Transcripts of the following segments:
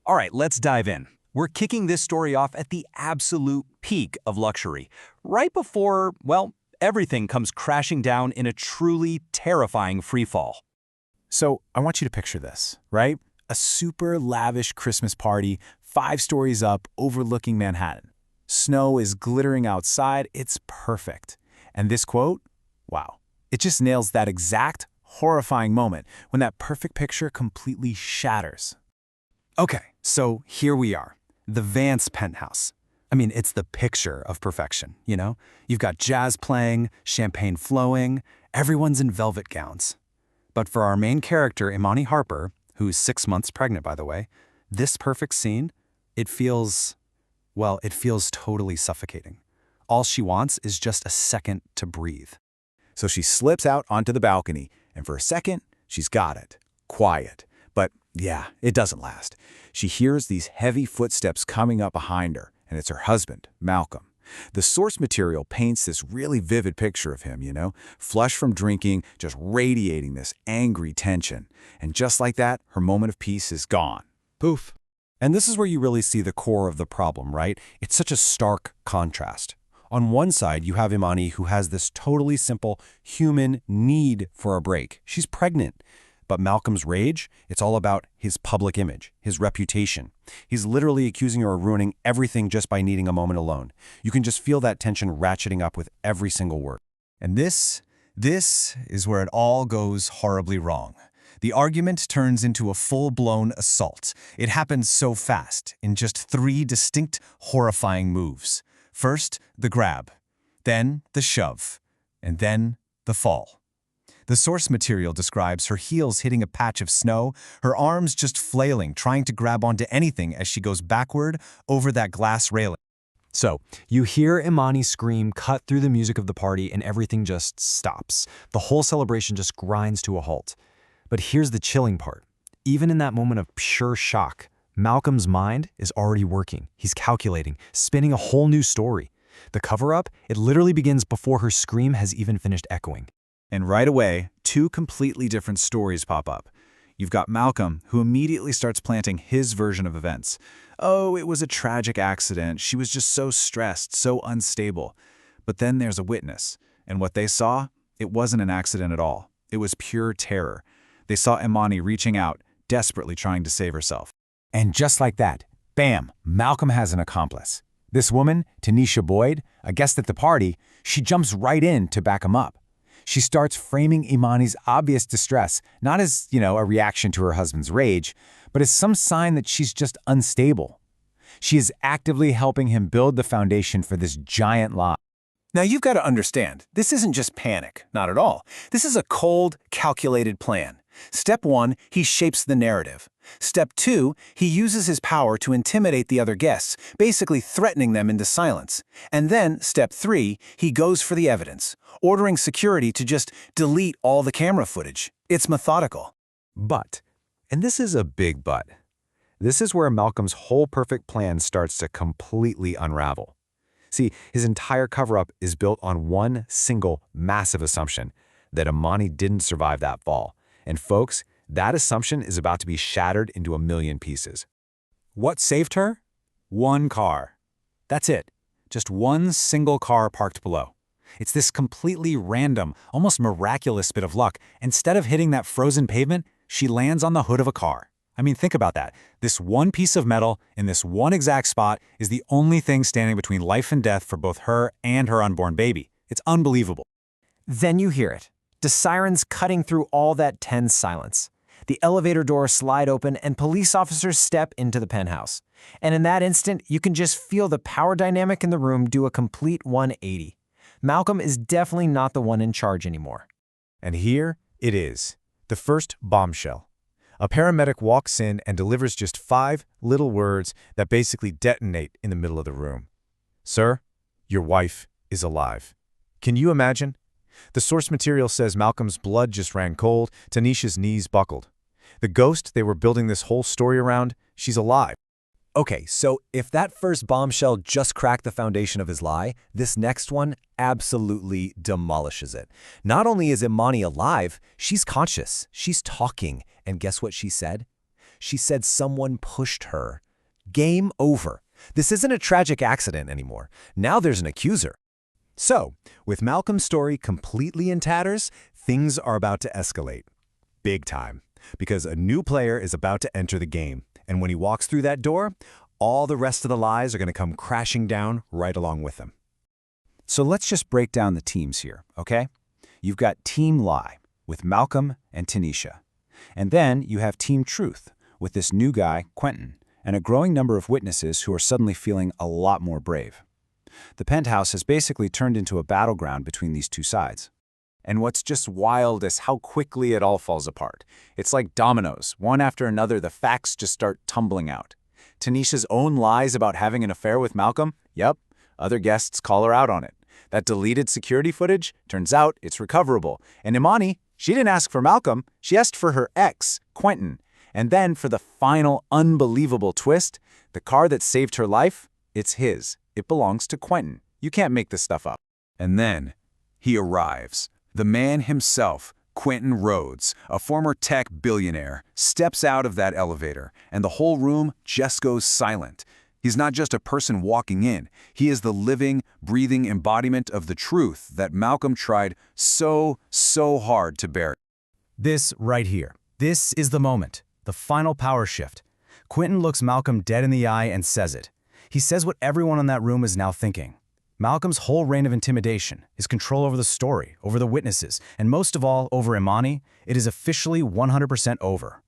All right, let's dive in. We're kicking this story off at the absolute peak of luxury, right before, well, everything comes crashing down in a truly terrifying freefall. So I want you to picture this, right? A super lavish Christmas party, 5 stories up, overlooking Manhattan. Snow is glittering outside, it's perfect. And this quote, wow, it just nails that exact horrifying moment when that perfect picture completely shatters. Okay, so here we are, the Vance penthouse. I mean, it's the picture of perfection, you know? You've got jazz playing, champagne flowing, everyone's in velvet gowns. But for our main character, Imani Harper, who's 6 months pregnant, by the way, this perfect scene, it feels totally suffocating. All she wants is just a second to breathe. So she slips out onto the balcony, and for a second, she's got it. Quiet. But yeah, it doesn't last. She hears these heavy footsteps coming up behind her, and it's her husband, Malcolm. The source material paints this really vivid picture of him, you know, flushed from drinking, just radiating this angry tension. And just like that, her moment of peace is gone. Poof. And this is where you really see the core of the problem, right? It's such a stark contrast. On one side, you have Imani, who has this totally simple human need for a break. She's pregnant. But Malcolm's rage, it's all about his public image, his reputation. He's literally accusing her of ruining everything just by needing a moment alone. You can just feel that tension ratcheting up with every single word. And this is where it all goes horribly wrong. The argument turns into a full-blown assault. It happens so fast, in just 3 distinct, horrifying moves. First, the grab, then the shove, and then the fall. The source material describes her heels hitting a patch of snow, her arms just flailing, trying to grab onto anything as she goes backward over that glass railing. So, you hear Imani scream cut through the music of the party and everything just stops. The whole celebration just grinds to a halt. But here's the chilling part. Even in that moment of pure shock, Malcolm's mind is already working. He's calculating, spinning a whole new story. The cover-up, it literally begins before her scream has even finished echoing. And right away, 2 completely different stories pop up. You've got Malcolm, who immediately starts planting his version of events. Oh, it was a tragic accident. She was just so stressed, so unstable. But then there's a witness, and what they saw, it wasn't an accident at all. It was pure terror. They saw Imani reaching out, desperately trying to save herself. And just like that, bam, Malcolm has an accomplice. This woman, Tanisha Boyd, a guest at the party, she jumps right in to back him up. She starts framing Imani's obvious distress, not as, a reaction to her husband's rage, but as some sign that she's just unstable. She is actively helping him build the foundation for this giant lie. Now you've got to understand, this isn't just panic, not at all. This is a cold, calculated plan. Step 1, he shapes the narrative. Step 2, he uses his power to intimidate the other guests, basically threatening them into silence. And then, Step 3, he goes for the evidence, ordering security to just delete all the camera footage. It's methodical. But, and this is a big but, this is where Malcolm's whole perfect plan starts to completely unravel. See, his entire cover-up is built on one single massive assumption, that Imani didn't survive that fall. And folks, that assumption is about to be shattered into a million pieces. What saved her? 1 car. That's it. Just one single car parked below. It's this completely random, almost miraculous bit of luck. Instead of hitting that frozen pavement, she lands on the hood of a car. I mean, think about that. This one piece of metal in this one exact spot is the only thing standing between life and death for both her and her unborn baby. It's unbelievable. Then you hear it. The sirens cutting through all that tense silence. The elevator doors slide open and police officers step into the penthouse. And in that instant, you can just feel the power dynamic in the room do a complete 180. Malcolm is definitely not the one in charge anymore. And here it is, the first bombshell. A paramedic walks in and delivers just 5 little words that basically detonate in the middle of the room. Sir, your wife is alive. Can you imagine? The source material says Malcolm's blood just ran cold, Tanisha's knees buckled. The ghost they were building this whole story around, she's alive. Okay, so if that first bombshell just cracked the foundation of his lie, this next one absolutely demolishes it. Not only is Imani alive, she's conscious, she's talking, and guess what she said? She said someone pushed her. Game over. This isn't a tragic accident anymore. Now there's an accuser. So, with Malcolm's story completely in tatters, things are about to escalate. Big time. Because a new player is about to enter the game. And when he walks through that door, all the rest of the lies are going to come crashing down right along with him. So let's just break down the teams here, okay? You've got Team Lie with Malcolm and Tanisha. And then you have Team Truth with this new guy, Quentin, and a growing number of witnesses who are suddenly feeling a lot more brave. The penthouse has basically turned into a battleground between these two sides. And what's just wild is how quickly it all falls apart. It's like dominoes. One after another, the facts just start tumbling out. Tanisha's own lies about having an affair with Malcolm? Yep. Other guests call her out on it. That deleted security footage? Turns out it's recoverable. And Imani, she didn't ask for Malcolm. She asked for her ex, Quentin. And then for the final unbelievable twist, the car that saved her life, it's his. It belongs to Quentin. You can't make this stuff up. And then he arrives. The man himself, Quentin Rhodes, a former tech billionaire, steps out of that elevator, and the whole room just goes silent. He's not just a person walking in. He is the living, breathing embodiment of the truth that Malcolm tried so hard to bury. This right here. This is the moment. The final power shift. Quentin looks Malcolm dead in the eye and says it. He says what everyone in that room is now thinking. Malcolm's whole reign of intimidation, his control over the story, over the witnesses, and most of all, over Imani, it is officially 100% over.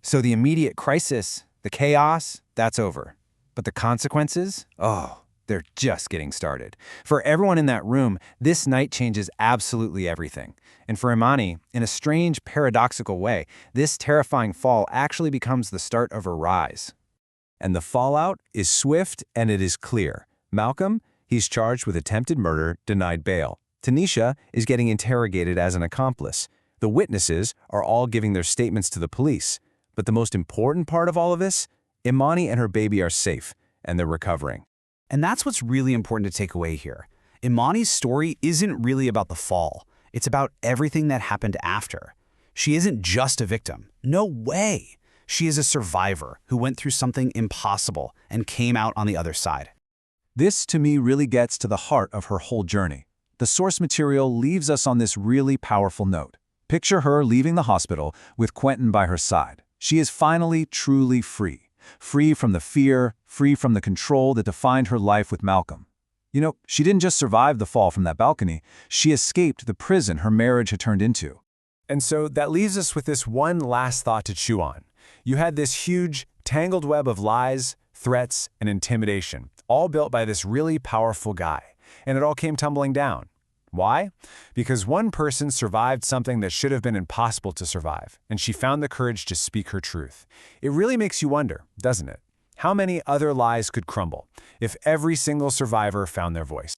So the immediate crisis, the chaos, that's over. But the consequences? Oh, they're just getting started. For everyone in that room, this night changes absolutely everything. And for Imani, in a strange, paradoxical way, this terrifying fall actually becomes the start of her rise. And the fallout is swift and it is clear. Malcolm, he's charged with attempted murder, denied bail. Tanisha is getting interrogated as an accomplice. The witnesses are all giving their statements to the police. But the most important part of all of this? Imani and her baby are safe, and they're recovering. And that's what's really important to take away here. Imani's story isn't really about the fall. It's about everything that happened after. She isn't just a victim. No way. She is a survivor who went through something impossible and came out on the other side. This, to me, really gets to the heart of her whole journey. The source material leaves us on this really powerful note. Picture her leaving the hospital with Quentin by her side. She is finally truly free. Free from the fear, free from the control that defined her life with Malcolm. You know, she didn't just survive the fall from that balcony, she escaped the prison her marriage had turned into. And so that leaves us with this one last thought to chew on. You had this huge, tangled web of lies, threats, and intimidation, all built by this really powerful guy. And it all came tumbling down. Why? Because one person survived something that should have been impossible to survive, and she found the courage to speak her truth. It really makes you wonder, doesn't it? How many other lies could crumble if every single survivor found their voice?